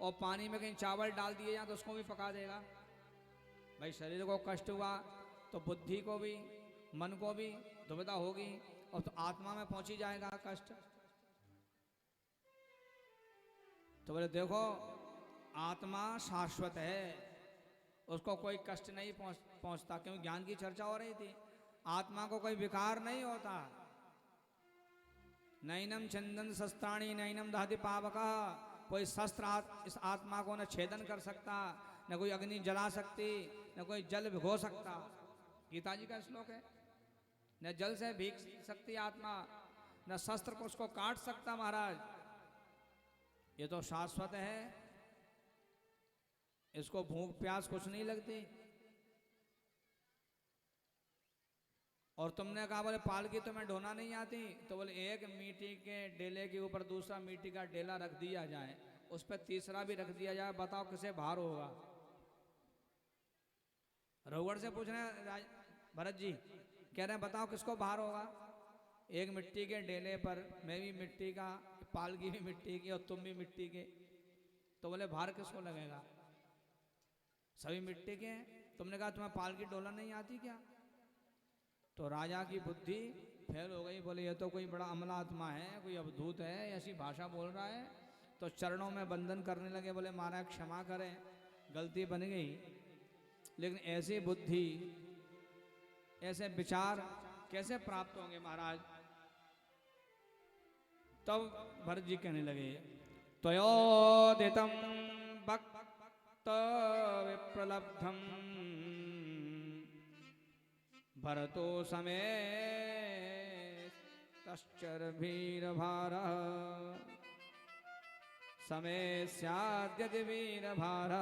और पानी में कहीं चावल डाल दिए जाए तो उसको भी पका देगा। भाई शरीर को कष्ट हुआ तो बुद्धि को भी मन को भी दुविधा होगी, और तो आत्मा में पहुंची जाएगा कष्ट। तो बोले देखो आत्मा शाश्वत है, उसको कोई कष्ट नहीं पहुंचता। क्योंकि ज्ञान की चर्चा हो रही थी, आत्मा को कोई विकार नहीं होता। नैनम चंदन शस्त्राणी नैनम दहति पावका, कोई शस्त्र इस आत्मा को न छेदन कर सकता, न कोई अग्नि जला सकती, न कोई जल भिगो सकता। गीता जी का श्लोक है। न जल से भीग सकती आत्मा, न शस्त्र को उसको काट सकता महाराज। ये तो शाश्वत है, इसको भूख प्यास कुछ नहीं लगती। और तुमने कहा बोले पालकी तुम्हें ढोना नहीं आती, तो बोले एक मिट्टी के डेले के ऊपर दूसरा मिट्टी का डेला रख दिया जाए, उस पर तीसरा भी रख दिया जाए, बताओ किसे भार होगा। रघुवर से पूछ रहे हैं भरत जी, कह रहे हैं बताओ किसको भार होगा। एक मिट्टी के डेले पर मैं भी मिट्टी का, पालकी भी मिट्टी की और तुम भी मिट्टी के, तो बोले भार किसको लगेगा, सभी मिट्टी के हैं। तुमने कहा तुम्हें पालकी डोला नहीं आती क्या। तो राजा की बुद्धि फेल हो गई, बोले ये तो कोई बड़ा अमला आत्मा है, कोई अवधूत है, ऐसी भाषा बोल रहा है। तो चरणों में बंधन करने लगे, बोले महाराज क्षमा करें, गलती बन गई। लेकिन ऐसी बुद्धि ऐसे विचार कैसे प्राप्त होंगे महाराज। तब भरत जी कहने लगे त्वयोदितं भक्त विप्रलब्धम भरतो समे तश्चर्वीरभार समे स्याद्यदि वीरभार।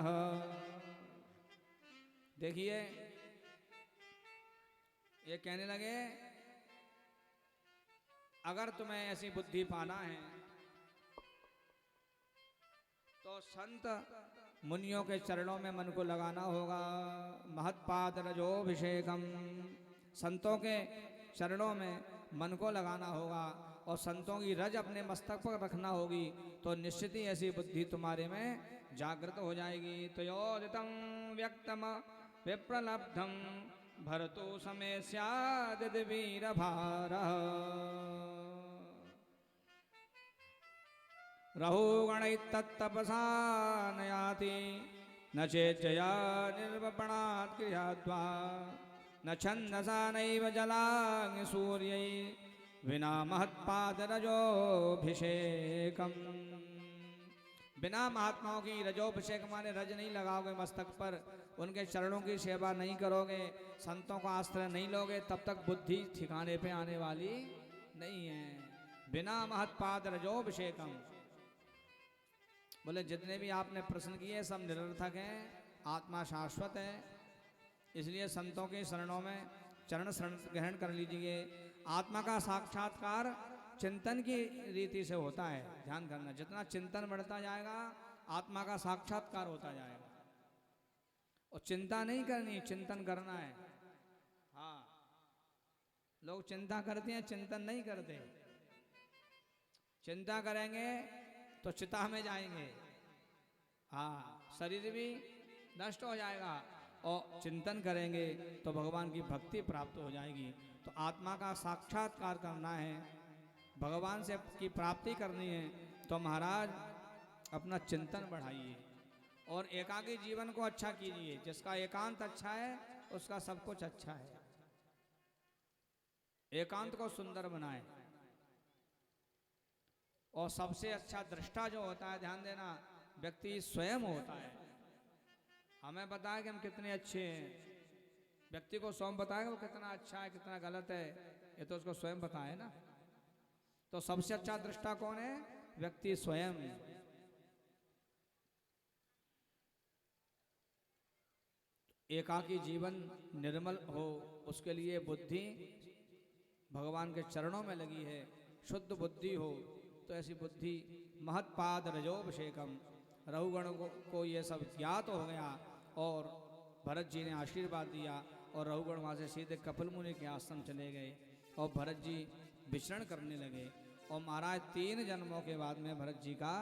देखिए ये कहने लगे अगर तुम्हें ऐसी बुद्धि पाना है तो संत मुनियों के चरणों में मन को लगाना होगा। महत्पाद रजोभिषेकम, संतों के चरणों में मन को लगाना होगा और संतों की रज अपने मस्तक पर रखना होगी, तो निश्चित ही ऐसी बुद्धि तुम्हारे में जागृत हो जाएगी। तयोदितं व्यक्तम विप्रलब्धम भरतो समय स्याद्यदि वीरभारः रहुगणैस्तत्तपसा न याति न चेज्जया निर्वपणात् क्रियाद्वा न छन्दसा नैव जलाग्निसूर्यै विना महत्पादरजोभिषेकम्। बिना महात्माओं की रजोभिषेक माने रज नहीं लगाओगे मस्तक पर, उनके चरणों की सेवा नहीं करोगे, संतों का आश्रय नहीं लोगे, तब तक बुद्धि ठिकाने पे आने वाली नहीं है। बिना महत्पाद रजोभिषेकम, बोले जितने भी आपने प्रश्न किए सब निरर्थक हैं, आत्मा शाश्वत है। इसलिए संतों के शरणों में चरण शरण ग्रहण कर लीजिए। आत्मा का साक्षात्कार चिंतन की रीति से होता है, ध्यान करना। जितना चिंतन बढ़ता जाएगा आत्मा का साक्षात्कार होता जाएगा। और चिंता नहीं करनी, चिंतन करना है। हाँ, लोग चिंता करते हैं, चिंतन नहीं करते। चिंता करेंगे तो चिता में जाएंगे, हाँ, शरीर भी नष्ट हो जाएगा। और चिंतन करेंगे तो भगवान की भक्ति प्राप्त हो जाएगी। तो आत्मा का साक्षात्कार करना है, भगवान से की प्राप्ति करनी है, तो महाराज अपना चिंतन बढ़ाइए और एकाकी जीवन को अच्छा कीजिए। जिसका एकांत अच्छा है उसका सब कुछ अच्छा है। एकांत को सुंदर बनाए। और सबसे अच्छा दृष्टा जो होता है, ध्यान देना, व्यक्ति स्वयं होता है। हमें पता है कि हम कितने अच्छे हैं, व्यक्ति को स्वयं बताएगा वो कितना अच्छा है कितना गलत है, ये तो उसको स्वयं पता है ना। तो सबसे अच्छा दृष्टा कौन है? व्यक्ति स्वयं। एकाकी जीवन निर्मल हो उसके लिए बुद्धि भगवान के चरणों में लगी है, शुद्ध बुद्धि हो। तो ऐसी बुद्धि महत्पाद रजोभिषेकम, रघुगण को ये सब ज्ञात हो गया और भरत जी ने आशीर्वाद दिया और रघुगण वहाँ से सीधे कपिल मुनि के आश्रम चले गए और भरत जी विचरण करने लगे। और महाराज 3 जन्मों के बाद में भरत जी का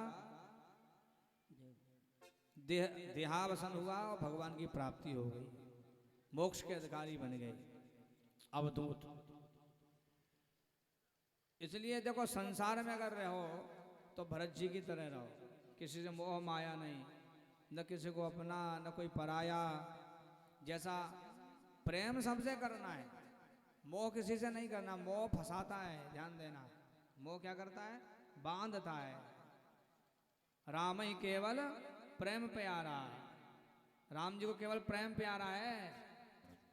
देहावसन हुआ और भगवान की प्राप्ति हो गई, मोक्ष के अधिकारी बन गए अवधूत। इसलिए देखो संसार में अगर रहो तो भरत जी की तरह रहो, किसी से मोह माया नहीं, न किसी को अपना न कोई पराया। जैसा प्रेम सबसे करना है, मोह किसी से नहीं करना। मोह फंसाता है, ध्यान देना। मोह क्या करता है? बांधता है। राम ही केवल प्रेम प्यारा, राम जी को केवल प्रेम प्यारा है,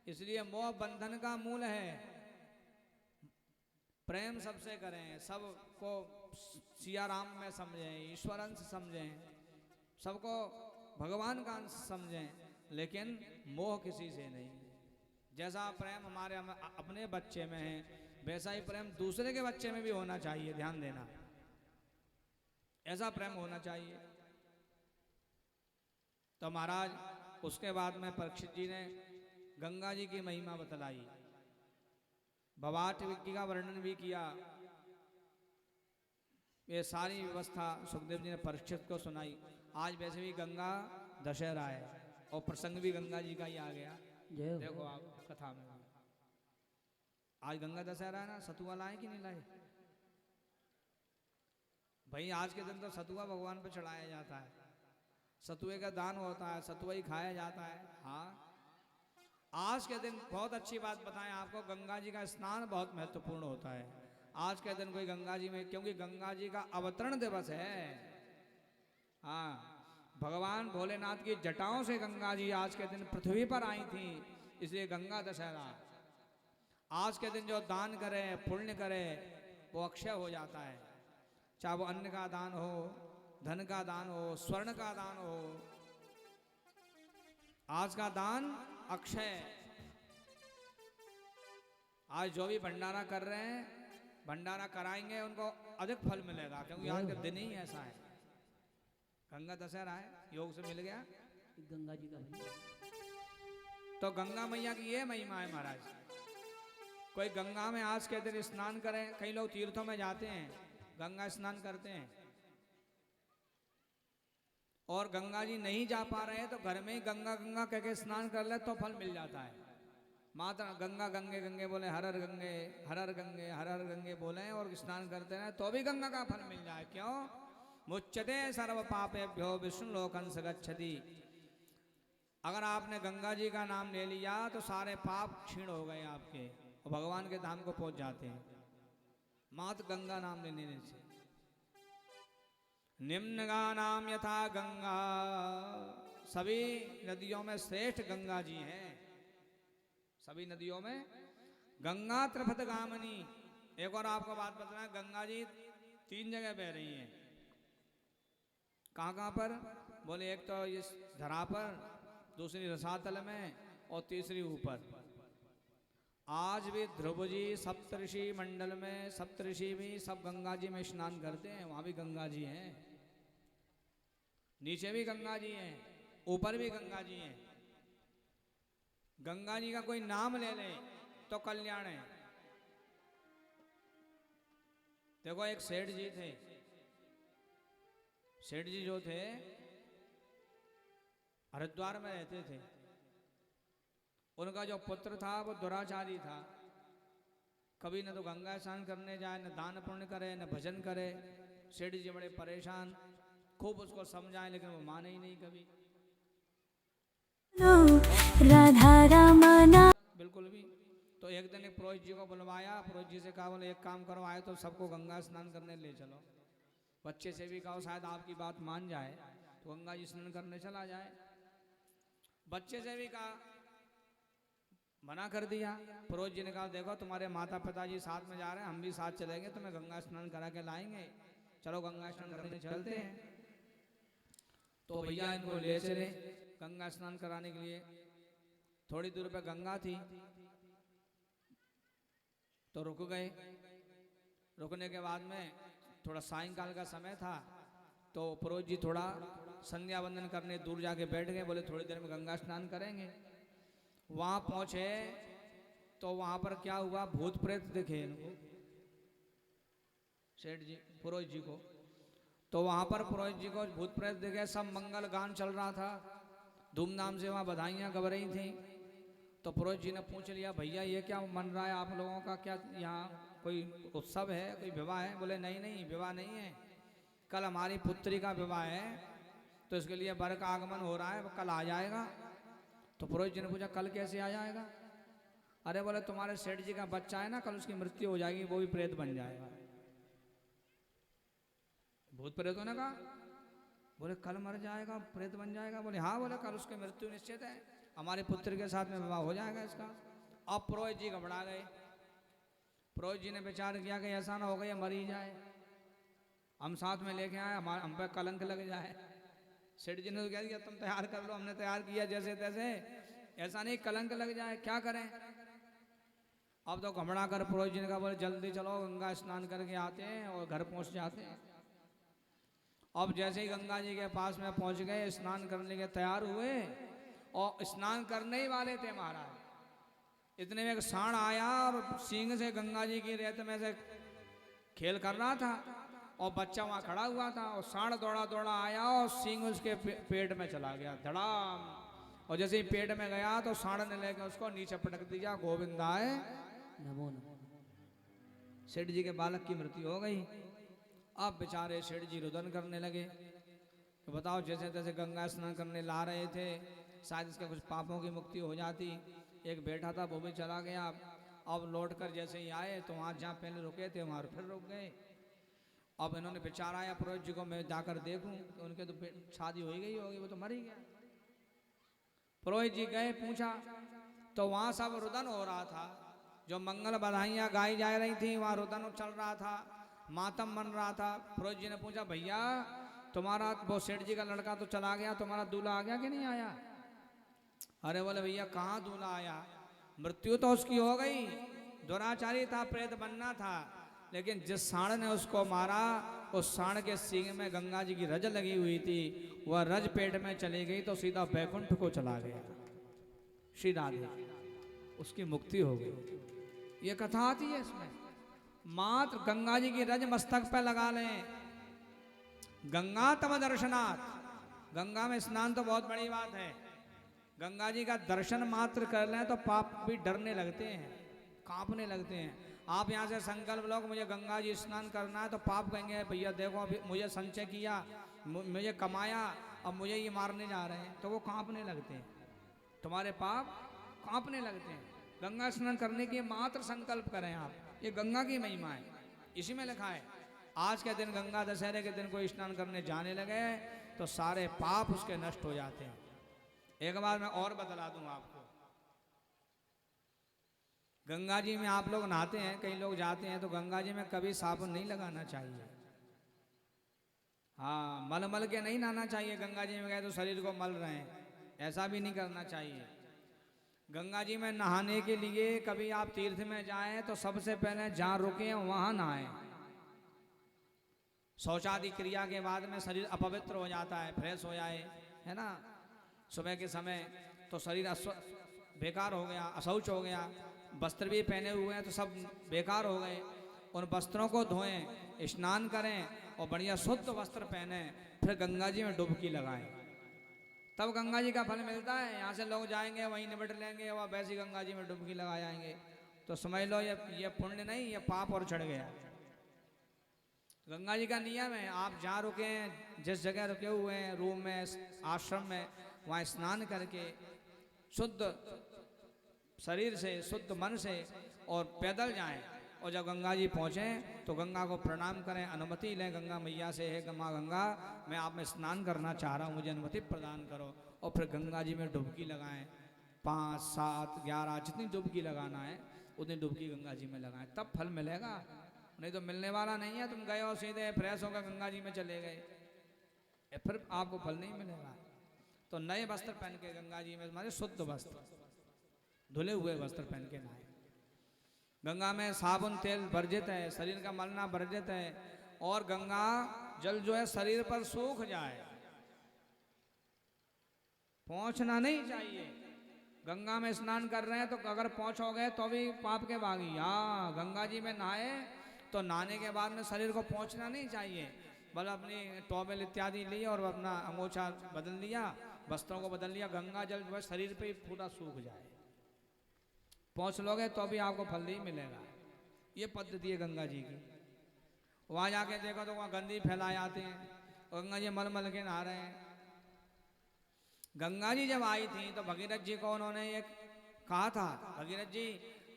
इसलिए मोह बंधन का मूल है। प्रेम सबसे करें, सबको सिया राम में समझें, ईश्वर अंश समझें, सबको भगवान का अंश समझें, लेकिन मोह किसी से नहीं। जैसा प्रेम हमारे अपने बच्चे में है, वैसा ही प्रेम दूसरे के बच्चे में भी होना चाहिए, ध्यान देना। ऐसा प्रेम होना चाहिए। तो महाराज उसके बाद में परीक्षित जी ने गंगा जी की महिमा बतलाई, भवाट का वर्णन भी किया। ये सारी व्यवस्था सुखदेव जी ने परीक्षित को सुनाई। आज वैसे भी गंगा दशहरा है और प्रसंग भी गंगा जी का ही आ गया। देखो आप कथा में आज गंगा दशहरा है ना, सतुआ लाए कि नहीं लाए भाई? आज के दिन तो सतुआ भगवान पे चढ़ाया जाता है, सतुए का दान होता है, सतुआ ही खाया जाता है। हाँ, आज के दिन बहुत अच्छी बात बताएं आपको, गंगा जी का स्नान बहुत महत्वपूर्ण होता है आज के दिन। कोई गंगा जी में, क्योंकि गंगा जी का अवतरण दिवस है। हाँ, भगवान भोलेनाथ की जटाओं से गंगा जी आज के दिन पृथ्वी पर आई थी, इसलिए गंगा दशहरा। आज के दिन जो दान करे, पुण्य करे, वो अक्षय हो जाता है। चाहे वो अन्न का दान हो, धन का दान हो, स्वर्ण का दान हो, आज का दान अक्षय। आज जो भी भंडारा कर रहे हैं, भंडारा कराएंगे, उनको अधिक फल मिलेगा, क्योंकि आज का दिन ही ऐसा है। गंगा दशहरा है, योग से मिल गया गंगा जी का। तो गंगा मैया की ये महिमा है महाराज। कोई गंगा में आज के दिन स्नान करें, कई लोग तीर्थों में जाते हैं, गंगा स्नान करते हैं, और गंगा जी नहीं जा पा रहे हैं तो घर में ही गंगा गंगा कह के स्नान कर ले तो फल मिल जाता है। माता गंगा गंगे गंगे बोले, हर हर गंगे हर हर गंगे हर हर गंगे बोले और स्नान करते हैं तो भी गंगा का फल मिल जाए। क्यों? मुच्यते सर्व पापेभ्यो विष्णु लोकंस गच्छति। अगर आपने गंगा जी का नाम ले लिया तो सारे पाप क्षीण हो गए आपके और भगवान के धाम को पहुंच जाते हैं मात्र गंगा नाम लेने से। निम्नगा नाम यथा गंगा, सभी नदियों में श्रेष्ठ गंगा जी हैं। सभी नदियों में गंगा त्रिपथ गामनी। एक और आपको बात बताना, गंगा जी 3 जगह बह रही हैं। कहाँ कहाँ पर? बोले एक तो इस धरा पर, दूसरी रसातल में और तीसरी ऊपर। आज भी ध्रुव जी सप्तऋषि मंडल में, सप्तऋषि भी सब गंगा जी में स्नान करते हैं, वहां भी गंगा जी हैं, नीचे भी गंगा जी हैं, ऊपर भी गंगा जी हैं। गंगा जी का कोई नाम ले ले तो कल्याण है। देखो एक सेठ जी थे, सेठ जी जो थे हरिद्वार में रहते थे। उनका जो पुत्र था वो दुराचारी था, कभी न तो गंगा स्नान करने जाए, न दान पुण्य करे, न भजन करे। सेठ जी बड़े परेशान, खूब उसको समझाए लेकिन वो माने ही नहीं कभी, राधा रमना बिल्कुल भी। तो एक दिन एक पुरोहित जी को बुलवाया, पुरोहित जी से कहा बोले एक काम करो, आए तो सबको गंगा स्नान करने ले चलो। बच्चे से भी कहो शायद आपकी बात मान जाए तो गंगा जी स्नान करने चला जाए। बच्चे से भी कहा, मना कर दिया। पुरोहित जी ने कहा देखो तुम्हारे माता पिताजी साथ में जा रहे हैं, हम भी साथ चलेंगे, तुम्हें गंगा स्नान करा के लाएंगे, चलो गंगा स्नान करने चलते हैं। तो भैया इनको ले चले गंगा स्नान कराने के लिए। थोड़ी दूर पे गंगा थी तो रुक गए। रुकने के बाद में थोड़ा सायंकाल का समय था तो पुरोहित जी थोड़ा संध्या वंदन करने दूर जाके बैठ गए। बोले थोड़ी देर में गंगा स्नान करेंगे। वहां पहुंचे तो वहां पर क्या हुआ, भूत प्रेत दिखे इनको, सेठ जी पुरोहित जी को। तो वहाँ पर पुरोहित जी को भूत प्रेत देखे, सब मंगल गान चल रहा था, धूमधाम से वहाँ बधाइयाँ गब रही थी। तो पुरोहित जी ने पूछ लिया, भैया ये क्या मन रहा है आप लोगों का, क्या यहाँ कोई उत्सव है, कोई विवाह है? बोले नहीं नहीं, विवाह नहीं है, कल हमारी पुत्री का विवाह है, तो इसके लिए वर का आगमन हो रहा है, वो कल आ जाएगा। तो पुरोहित जी ने पूछा, कल कैसे आ जाएगा? अरे बोले तुम्हारे सेठ जी का बच्चा है ना, कल उसकी मृत्यु हो जाएगी, वो भी प्रेत बन जाएगा। भूत प्रेतों ने कहा, बोले कल मर जाएगा, प्रेत बन जाएगा? बोले हाँ। बोले कल उसकी मृत्यु निश्चित है, हमारे पुत्र के साथ में विवाह हो जाएगा इसका। अब पुरोहित जी घबरा गए। पुरोहित जी ने विचार किया कि ऐसा ना हो गया मर ही जाए, हम साथ में लेके आए, हम पे कलंक लग जाए। सेठ जी ने तो कह दिया तुम तैयार कर लो, हमने तैयार किया जैसे तैसे, ऐसा नहीं कलंक लग जाए, क्या करें? अब तो घबरा कर पुरोहित जी ने कहा, बोले जल्दी चलो गंगा स्नान करके आते हैं और घर पहुंच जाते हैं। अब जैसे ही गंगा जी के पास में पहुंच गए, स्नान करने के तैयार हुए, और स्नान करने ही वाले थे महाराज, इतने में एक सांड आया और सींग से गंगा जी की रेत में से खेल कर रहा था, और बच्चा वहां खड़ा हुआ था, और सांड दौड़ा दौड़ा आया और सींग उसके पेट में चला गया धड़ाम। और जैसे ही पेट में गया तो सांड ने लेकर उसको नीचे पटक दिया, गोविंदाय नमो नमो। सेठ जी के बालक की मृत्यु हो गई। अब बेचारे सेठ जी रुदन करने लगे, तो बताओ जैसे तैसे गंगा स्नान करने ला रहे थे, शायद इसके कुछ पापों की मुक्ति हो जाती। एक बैठा था वो भी चला गया। अब लौट कर जैसे ही आए तो वहाँ जहाँ पहले रुके थे वहाँ फिर रुक गए। अब इन्होंने विचार आया पुरोहित जी को मैं जाकर देखूं, तो उनके तो शादी हो ही गई होगी, वो तो मर ही गया। पुरोहित जी गए, पूछा तो वहाँ सब रुदन हो रहा था, जो मंगल बधाइयाँ गाई जा रही थी वहाँ रुदन चल रहा था, मातम बन रहा था। पुरोहित जी ने पूछा, भैया तुम्हारा वो सेठ जी का लड़का तो चला गया, तुम्हारा दूल्हा आ गया कि नहीं आया? अरे बोले भैया कहाँ दूल्हा आया, मृत्यु तो उसकी हो गई, दुराचारी था, प्रेत बनना था, लेकिन जिस सांड ने उसको मारा उस सांड के सींग में गंगा जी की रज लगी हुई थी, वह रज पेट में चली गई तो सीधा बैकुंठ को चला गया। श्री राधे, उसकी मुक्ति हो गई। ये कथा आती है इसमें। मात्र गंगा जी की रज मस्तक पे लगा लें, गंगा तम दर्शनाथ, गंगा में स्नान तो बहुत बड़ी बात है, गंगा जी का दर्शन मात्र कर लें तो पाप भी डरने लगते हैं, कांपने लगते हैं। आप यहाँ से संकल्प लो मुझे गंगा जी स्नान करना है, तो पाप कहेंगे भैया देखो अभी मुझे संचय किया, मुझे कमाया, अब मुझे ये मारने जा रहे हैं, तो वो कांपने लगते हैं, तुम्हारे पाप कांपने लगते हैं। गंगा स्नान करने के मात्र संकल्प करें आप, ये गंगा की महिमा है, इसी में लिखा है। आज के दिन गंगा दशहरे के दिन कोई स्नान करने जाने लगे तो सारे पाप उसके नष्ट हो जाते हैं। एक बार मैं और बतला दूं आपको, गंगा जी में आप लोग नहाते हैं, कई लोग जाते हैं, तो गंगा जी में कभी साबुन नहीं लगाना चाहिए। हाँ, मल मल के नहीं नहाना चाहिए। गंगा जी में गए तो शरीर को मल रहे हैं, ऐसा भी नहीं करना चाहिए। गंगा जी में नहाने के लिए कभी आप तीर्थ में जाएं तो सबसे पहले जहाँ रुके वहां नहाएं। शौचादि क्रिया के बाद में शरीर अपवित्र हो जाता है, फ्रेश हो जाए, है ना। सुबह के समय तो शरीर बेकार हो गया, अशौच हो गया, वस्त्र भी पहने हुए हैं तो सब बेकार हो गए। उन वस्त्रों को धोएं, स्नान करें और बढ़िया शुद्ध वस्त्र पहने, फिर गंगा जी में डुबकी लगाएं, तब गंगा जी का फल मिलता है। यहाँ से लोग जाएंगे वहीं निबट लेंगे और वैसी गंगा जी में डुबकी लगा जाएंगे, तो समझ लो ये पुण्य नहीं, ये पाप और चढ़ गया। गंगा जी का नियम है, आप जहाँ रुके हैं, जिस जगह रुके हुए हैं, रूम में, आश्रम में, वहाँ स्नान करके शुद्ध शरीर से, शुद्ध मन से और पैदल जाएं, और जब गंगा जी पहुँचें तो गंगा को प्रणाम करें, अनुमति लें गंगा मैया से, है माँ गंगा मैं आप में स्नान करना चाह रहा हूँ, मुझे अनुमति प्रदान करो। और फिर गंगा जी में डुबकी लगाएं, 5, 7, 11 जितनी डुबकी लगाना है उतनी डुबकी गंगा जी में लगाएं, तब फल मिलेगा, नहीं तो मिलने वाला नहीं है। तुम गए और सीधे फ्रेश होकर गंगा जी में चले गए, फिर आपको फल नहीं मिलेगा। तो नए वस्त्र पहन के गंगा जी में, हमारे शुद्ध वस्त्र, धुले हुए वस्त्र पहन के नहाए। गंगा में साबुन तेल वर्जित है, शरीर का मलना वर्जित है, और गंगा जल जो है शरीर पर सूख जाए, पहुंचना नहीं चाहिए। गंगा में स्नान कर रहे हैं तो अगर पहुंचोगे तो भी पाप के भागी। हाँ, गंगा जी में नहाए तो नहाने के बाद में शरीर को पहुंचना नहीं चाहिए, मतलब अपनी टॉवेल इत्यादि ली और अपना अंगोछा बदल लिया, वस्त्रों को बदल लिया, गंगा जल बस शरीर पे ही पूरा सूख जाए, पहुँच लोगे तो भी आपको फल नहीं मिलेगा। ये पद्धति है गंगा जी की। वहाँ जाके देखो तो वहाँ गंदगी फैलाए आते हैं, गंगा जी मल मल के नहा रहे हैं। गंगा जी जब आई थी तो भगीरथ जी को उन्होंने एक कहा था, भगीरथ जी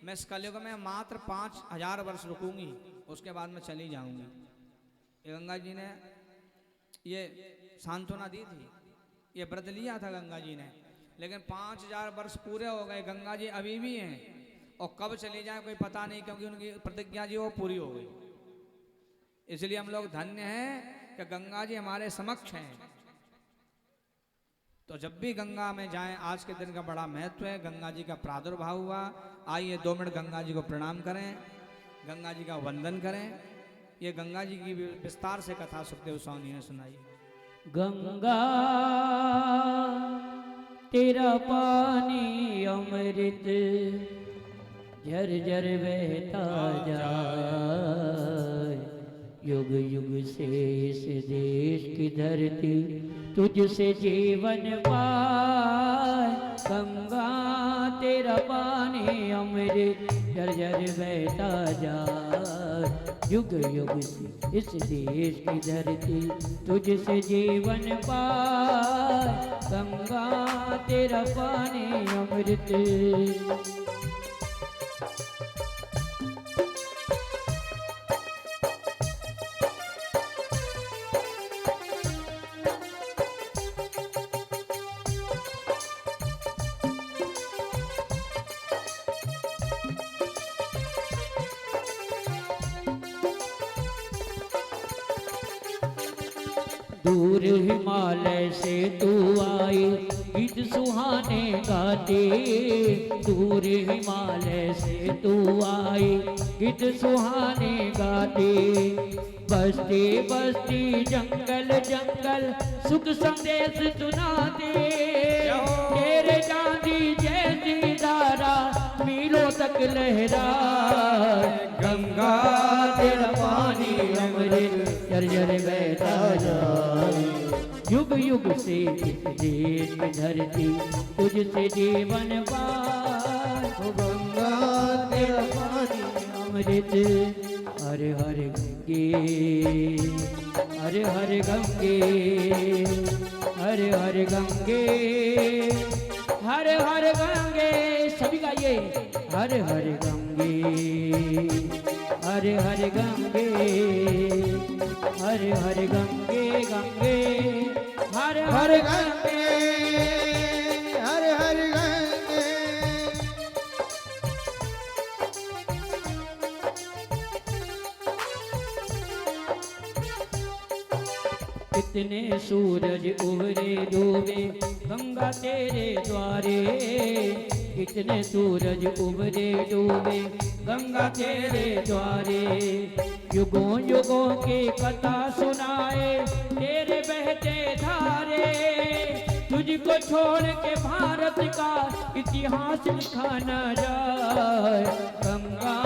मैं इस कलयुग में मात्र 5000 वर्ष रुकूंगी, उसके बाद मैं चली जाऊंगी। ये गंगा जी ने ये सांत्वना दी थी, ये व्रत लिया था गंगा जी ने। लेकिन 5000 वर्ष पूरे हो गए, गंगा जी अभी भी हैं और कब चली जाए कोई पता नहीं, क्योंकि उनकी प्रतिज्ञा जी वो पूरी हो गई। इसलिए हम लोग धन्य हैं कि गंगा जी हमारे समक्ष हैं। तो जब भी गंगा में जाएं, आज के दिन का बड़ा महत्व है, गंगा जी का प्रादुर्भाव हुआ। आइए 2 मिनट गंगा जी को प्रणाम करें, गंगा जी का वंदन करें। ये गंगा जी की विस्तार से कथा सुखदेव स्वामी ने सुनाई। गंगा तेरा पानी अमृत झर झर बहता जाए, युग युग से इस देश की धरती तुझसे जीवन पाए। गंगा तेरा पानी अमृत झर झर बहता जाए, युग युग से इस देश की धरती तुझसे जीवन पाए। गंगा तेरा पानी अमृत। दूर हिमालय से तू आई गीत सुहाने गाते, दूर हिमालय से तू आई गीत सुहाने गाते। बस्ती बस्ती जंगल जंगल सुख संदेश सुनाते, तेरे चांदी जैसी धारा मीलों तक लहराए। गंगा तेरा पानी अमृत झर झर बहता जाए, युग युग से इस देश की धरती तुझसे जीवन पाए। गंगा तेरा पानी अमृत। हर हर गंगे हर हर गंगे हर हर गंगे हर हर गंगे। सभी गाइए हर हर गंगे हर हर गंगे हर हर गंगे गंगे हर हर गंगे हर हर गंगे। कितने सूरज उभरे डूबे गंगा तेरे द्वारे, कितने सूरज उभरे डूबे गंगा तेरे द्वारे। युगों युगों की कथा सुनाए तेरे बहते धारे, तुझको छोड़ के भारत का इतिहास लिखा न जाए। गंगा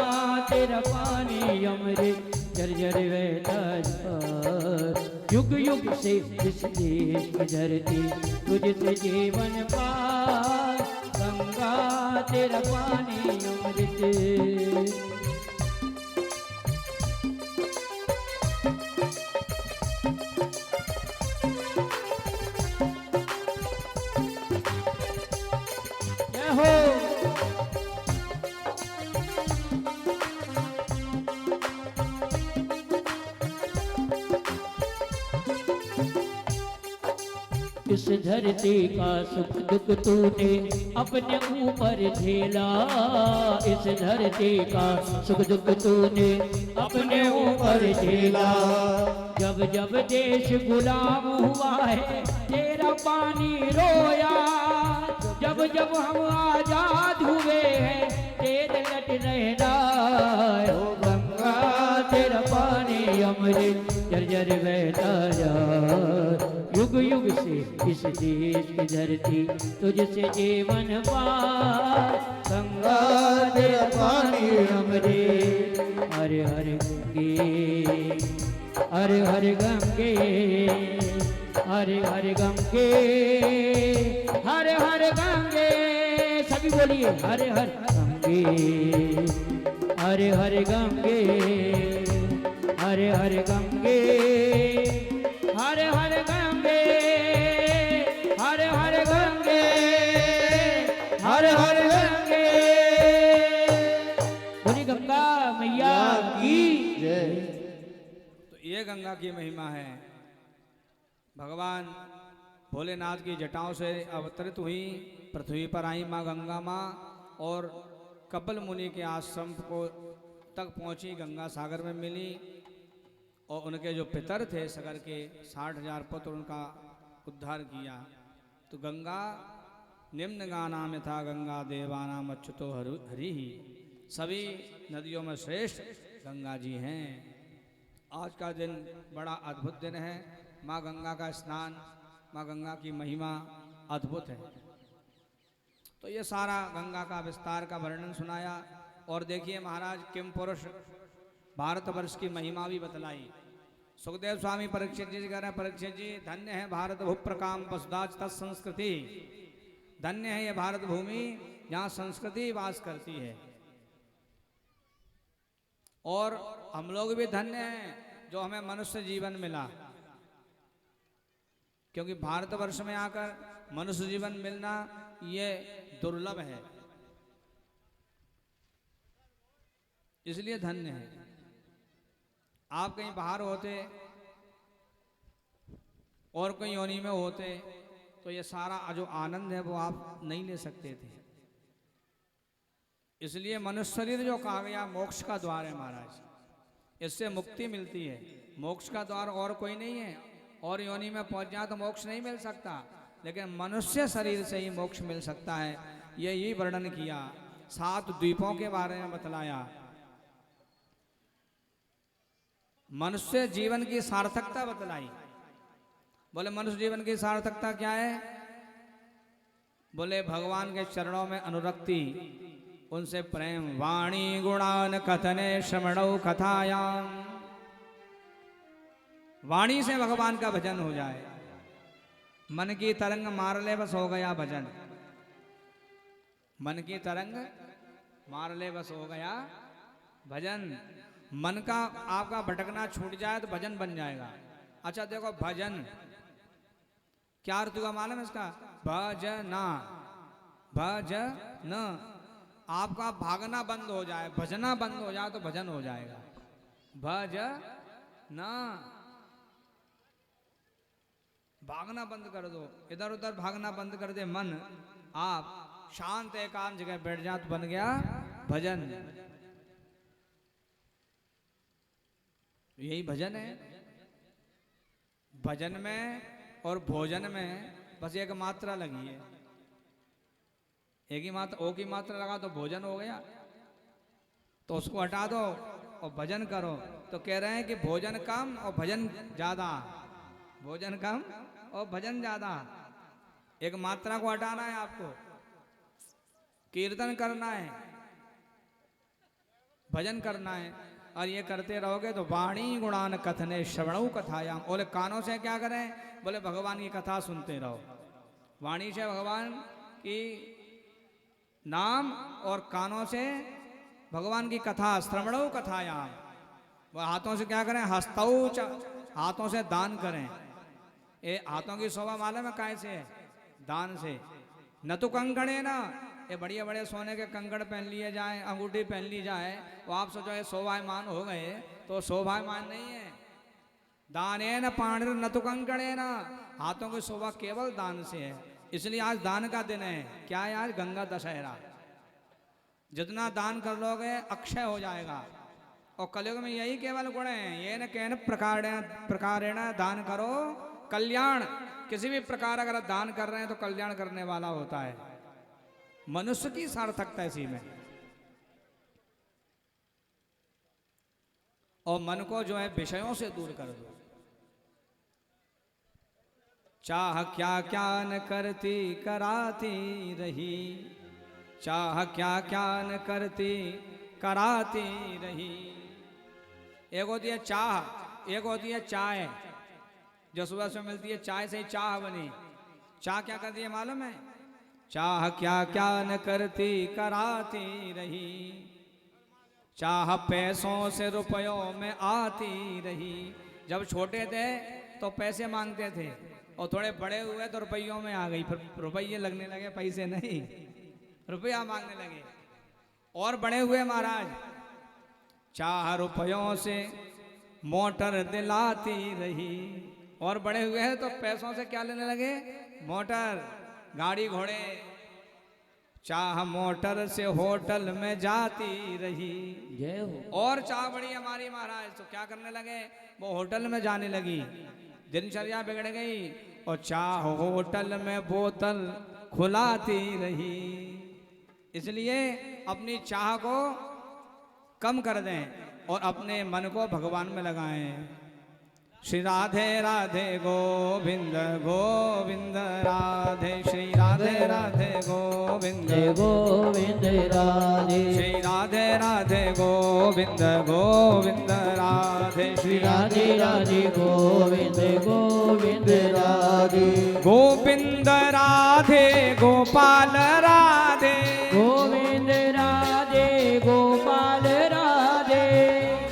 तेरा पानी अमृत झर झर बहता जाए, युग युग से इस देश की धरती तुझसे जीवन पाए। गंगा तेरा पानी अमृत। जय हो। इस धरती का सुख दुख तूने अपने ऊपर झेला, इस धरती का सुख दुख तूने अपने ऊपर झेला। जब जब देश गुलाम हुआ है तेरा पानी रोया, जब जब हम आजाद हुए हैं तेरे लट रहना। गंगा तेरा पानी अमृत झर झर बहता जाए, युग युग से इस देश की धरती तुझसे जीवन पाए। गंगा तेरा पानी अमृत। हर हर गंगे हरे हरे गंगे, हरे हरे गंगे, हरे हरे गंगे, सभी बोलिए हरे हरे गंगे, हरे हरे गंगे, हरे हरे गंगे, हरे हरे गंगे, हरे हरे गंगे, हरे हरे गंगे। बोली गंगा मैया की जय। तो ये गंगा की महिमा है। भगवान भोलेनाथ की जटाओं से अवतरित हुई, पृथ्वी पर आई माँ गंगा माँ और कपिल मुनि के आश्रम को तक पहुंची, गंगा सागर में मिली और उनके जो पितर थे सगर के 60,000 पुत्र, उनका उद्धार किया। तो गंगा निम्न गाना में था, गंगा देवानाम अच्युतो हरि ही, सभी नदियों में श्रेष्ठ गंगा जी हैं। आज का दिन बड़ा अद्भुत दिन है। माँ गंगा का स्नान, माँ गंगा की महिमा अद्भुत है। तो ये सारा गंगा का विस्तार का वर्णन सुनाया। और देखिए महाराज किम पुरुष भारतवर्ष की महिमा भी बतलाई। सुखदेव स्वामी परीक्षित जी कह रहे हैं, परीक्षित जी धन्य है भारत भूप्रकाम वसुधाच तत्संस्कृति, धन्य है ये भारत भूमि जहाँ संस्कृति वास करती है। और हम लोग भी धन्य हैं जो हमें मनुष्य जीवन मिला, क्योंकि भारतवर्ष में आकर मनुष्य जीवन मिलना ये दुर्लभ है, इसलिए धन्य है। आप कहीं बाहर होते और कोई योनि में होते तो ये सारा जो आनंद है वो आप नहीं ले सकते थे। इसलिए मनुष्य शरीर जो कहा गया मोक्ष का द्वार है महाराज, इससे मुक्ति मिलती है। मोक्ष का द्वार और कोई नहीं है। और योनि में पहुंच जाए तो मोक्ष नहीं मिल सकता, लेकिन मनुष्य शरीर से ही मोक्ष मिल सकता है। यही वर्णन किया। 7 द्वीपों के बारे में बतलाया। मनुष्य जीवन की सार्थकता बतलाई। बोले मनुष्य जीवन की सार्थकता क्या है? बोले भगवान के चरणों में अनुरक्ति, उनसे प्रेम, वाणी गुणान कथने श्रवणौ कथायाम, वाणी से भगवान का भजन हो जाए। मन की तरंग मार ले बस हो गया भजन, मन की तरंग मार ले बस हो गया भजन। मन का आपका भटकना छूट जाए तो भजन बन जाएगा। अच्छा देखो भजन क्या अर्थ हुआ मालूम है इसका? भजना, भजन, आपका भागना बंद हो जाए, भजना बंद हो जाए तो भजन हो जाएगा। भजना, भागना बंद कर दो, इधर उधर भागना बंद कर दे मन, आप शांत एकांत जगह बैठ जाए तो बन गया भजन। यही भजन है। भजन में और भोजन में बस एक मात्रा लगी है, एक ही मात्रा, ओ की मात्रा लगा तो भोजन हो गया। तो उसको हटा दो और भजन करो। तो कह रहे हैं कि भोजन कम और भजन ज्यादा, भोजन कम और भजन ज्यादा। एक मात्रा को हटाना है आपको, कीर्तन करना है, भजन करना है। और ये करते रहोगे तो वाणी गुणान कथने श्रवणौ कथायाम। बोले कानों से क्या करें? बोले भगवान की कथा सुनते रहो। वाणी से भगवान की नाम और कानों से भगवान की कथा, श्रवणौ कथायाम। वह हाथों से क्या करें? हस्तौ, हाथों से दान करें। ये हाथों की शोभा मालूम है कैसे है? दान से। न तो कंकड़े ना, ये बढ़िया बड़े सोने के कंकड़ पहन लिए जाए, अंगूठी पहन ली जाए, वो आप सोचो ये शोभायमान हो गए, तो शोभायमान नहीं है। दाने न पाणिर न तो कंकड़े ना, हाथों की शोभा केवल दान से है। इसलिए आज दान का दिन है। क्या है आज? गंगा दशहरा। जितना दान कर लोगे अक्षय हो जाएगा। और कलयुग में यही केवल गुण है। ये न कहने प्रकारेण दान करो कल्याण। किसी भी प्रकार अगर दान कर रहे हैं तो कल्याण करने वाला होता है। मनुष्य की सार्थकता इसी में। और मन को जो है विषयों से दूर कर दो। चाह क्या क्या न करती कराती रही, चाह क्या क्या न करती कराती रही। एक होती है चाह, एक होती है चाय, जो सुबह से मिलती है, चाय से ही चाह बनी। चाह क्या करती है मालूम है? चाह क्या क्या न करती कराती रही, चाह पैसों से रुपयों में आती रही। जब छोटे थे तो पैसे मांगते थे, और थोड़े बड़े हुए तो रुपयों में आ गई, फिर रुपये लगने लगे, पैसे नहीं, रुपया मांगने लगे। और बड़े हुए महाराज, चाह रुपयों से मोटर दिलाती रही। और बड़े हुए हैं तो पैसों से क्या लेने लगे? मोटर, गाड़ी घोड़े। चाह मोटर से होटल में जाती रही। जय हो। और चाह बड़ी हमारी महाराज, तो क्या करने लगे? वो होटल में जाने लगी, दिनचर्या बिगड़ गई, और चाह होटल में बोतल खुलाती रही। इसलिए अपनी चाह को कम कर दें और अपने मन को भगवान में लगाएं। श्री राधे राधे गोविंद गोविंद राधे, श्री राधे राधे गोविंद गोविंद राधे, श्री राधे राधे गोविंद गोविंद राधे, श्री राधे राधे गोविंद गोविंद राधे, गोविंद राधे गोपाल राधे, गोविंद राधे गोपाल राधे,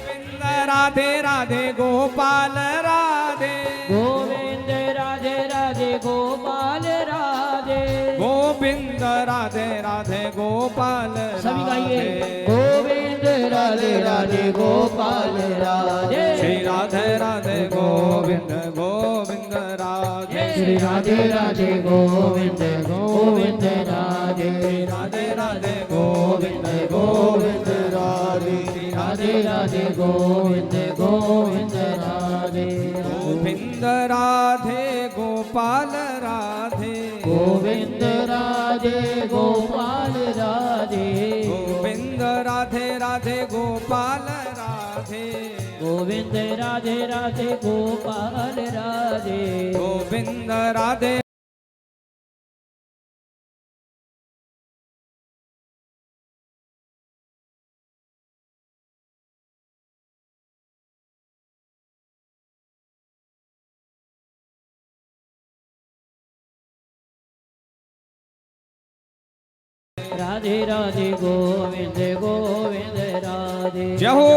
गोविंद राधे राधे गोपाल राधे, गोविंद राधे राधे गोपाल राधे, गोविंद राधे राधे गोपाल सभी गाइए। राधे। गोविंद राधे राधे गोपाल राधे, श्री राधे राधे गोविंद गोविंद राधे, श्री राधे राधे गोविंद गोविंद राधे, श्री राधे राधे गोविंद गोविंद राधे, श्री राधे राधे गोविंद गोविंद राधे, गोविंद राधे गोपाल राधे, गोविंद राधे गोपाल राधे, गोविंद राधे राधे गोपाल राधे, गोविंद राधे राधे गोपाल राधे, गोविंद राधे राधे राधे गोविंद गोविंद राधे। जय हो।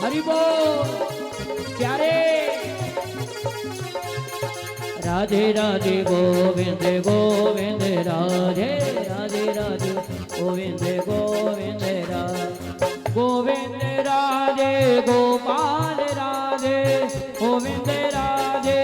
हरि बोल प्यारे। राधे राधे गोविंद गोविंद राधे, राधे राधे गोविंद गोविंद राधे, गोविंद राधे गोपाल राधे, गोविंद राधे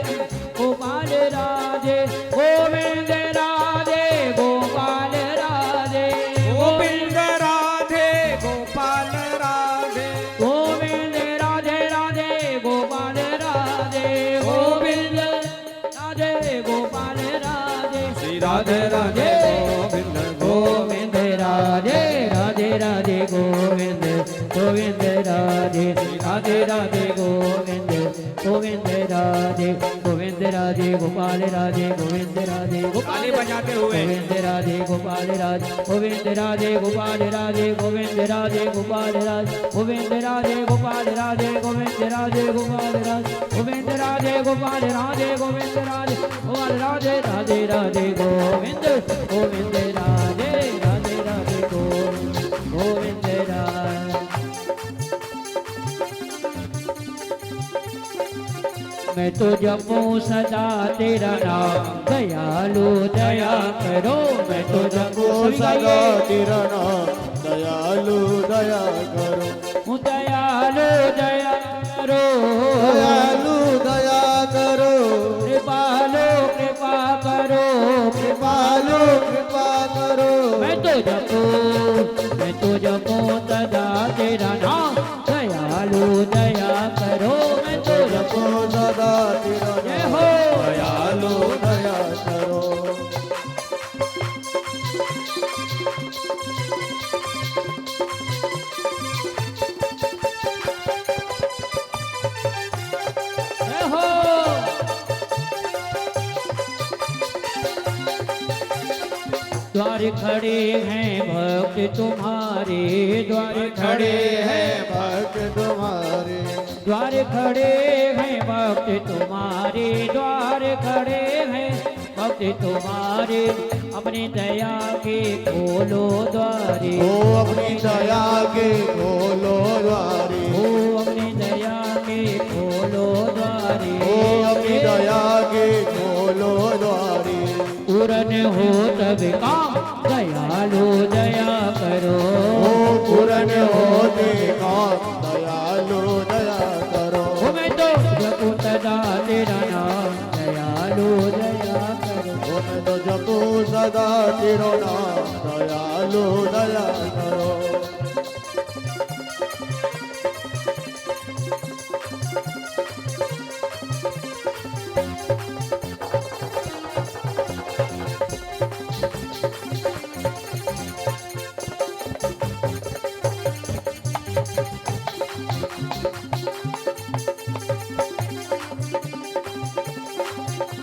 गोपाल राधे, गोविंद राधे गोपाल राधे, गोविंद राधे गोपाल राधे, गोविंद राधे राधे गोपाल राधे, गोविंद राधे गोपाल राधे, श्री राधे राधे गोविंद गोविंद राधे, राधे राधे गोविंद गोविंद राधे, राधे राधे गोविंद गोविंद राधे, गोविंद राधे गोपाल राधे, गोविंद राधे ताली बजाते हुए गोविंद राधे गोपाल राधे, गोविंद राधे गोपाल राधे, गोविंद राधे गोपाल राधे, गोविंद राधे गोपाल राधे, गोविंद राधे गोपाल राधे, गोविंद राधे गोपाल राधे, गोविंद राधे गोपाल राधे, राधे राधे गोविंद गोविंद राधे, राधे राधे गोविंद गोविंद राधे। मैं तो जपूं सदा तेरा नाम, दयालु दया करो। मैं तो जपूं सदा तेरा नाम, दयालु दया करो। दयालु दया करो, दयालु दया करो। कृपालु कृपा करो, कृपालु कृपा करो। मैं तो जपूं सदा तेरा नाम, दयालु दया करो। मैं तो जपो सदा तेरा जय नाम, हो। दयालु दया करो। जय हो। द्वार खड़े हैं भक्त तुम्हारे, द्वार खड़े हैं भक्त तुम्हारे, द्वार खड़े हैं भक्त तुम्हारे, द्वार खड़े हैं भक्त तुम्हारे, अपनी दया के खोलो द्वारे, ओ अपनी दया के खोलो द्वारे, ओ अपनी दया के खोलो द्वारे, ओ अपनी दया के खोलो द्वारे। पूरन हो तब काम दयालु दया करो, ओ पूरन होते काम दयालु दया करो। मैं तो जपू सदा तेरा नाम दयालु दया करो, ओ मैं तो जपू सदा तेरो नाम दयालु दया करो।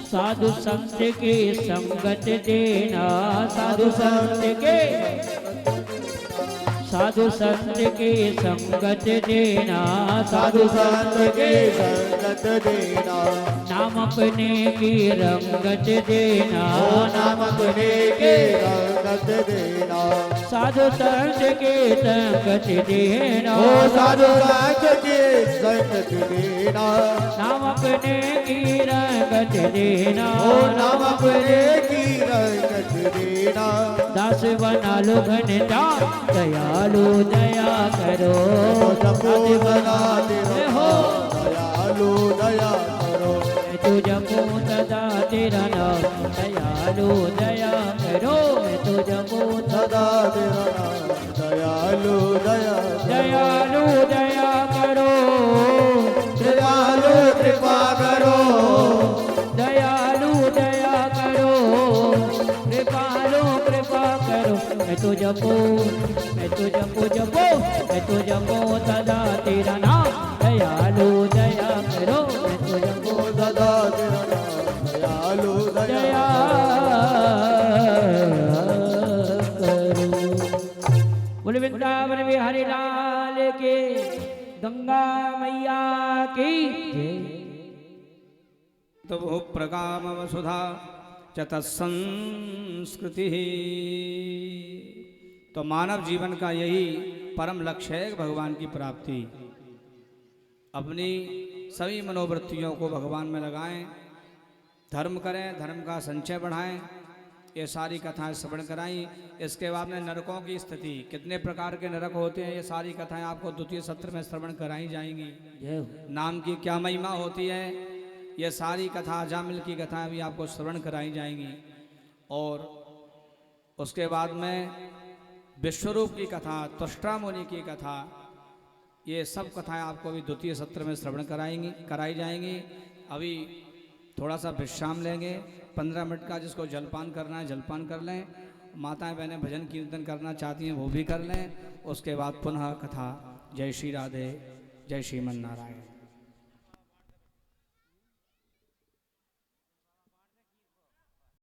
साधु संत के संगत देना, साधु संत के, साधु संत के संगत देना, साधु संत के संगत देना, नाम अपने की रंगत देना, ओ नाम अपने के रंगत देना, साधु संत के संगत देना, ओ साधु संत के संगत देना, नाम अपने की रंगत देना, ओ नाम अपने की रंगत देना। दास बना लो घनश्याम दयालु दया करो, ओ जपो सदा तेरा हो दयालु दया करो। मैं तो जपू सदा तेरा नाम दयालु दया करो, मैं तो जपू सदा तेरा नाम दयालु दया करो। दयालु दया करो, दयालु कृपा करो, दयालु दया करो, कृपालु कृपा करो, मैं तो जपो, मैं तो जपो जपो, मैं तो जपो सदा तेरा नाम दयालु दया करो, मैं तो जपो सदा तेरा नाम दयालु दया दया करो। बोले वृंदावन बिहारी लाल के, गंगा मैया की जय। तवो प्रकाम वसुधा चतसंस्कृति। तो मानव जीवन का यही परम लक्ष्य है, भगवान की प्राप्ति। अपनी सभी मनोवृत्तियों को भगवान में लगाएं, धर्म करें, धर्म का संचय बढ़ाएं। ये सारी कथाएं श्रवण कराई। इसके बाद में नरकों की स्थिति, कितने प्रकार के नरक होते हैं, ये सारी कथाएं आपको द्वितीय सत्र में श्रवण कराई जाएंगी। जय हो। नाम की क्या महिमा होती है, ये सारी कथा, अजामिल की कथाएं भी आपको श्रवण कराई जाएंगी। और उसके बाद में विश्वरूप की कथा, त्वष्टा मुनि की कथा, ये सब कथाएं आपको अभी द्वितीय सत्र में श्रवण कराई जाएंगी। अभी थोड़ा सा विश्राम लेंगे, 15 मिनट का। जिसको जलपान करना है जलपान कर लें, माताएं बहनें भजन कीर्तन करना चाहती हैं वो भी कर लें। उसके बाद पुनः कथा। जय श्री राधे, जय श्रीमन नारायण।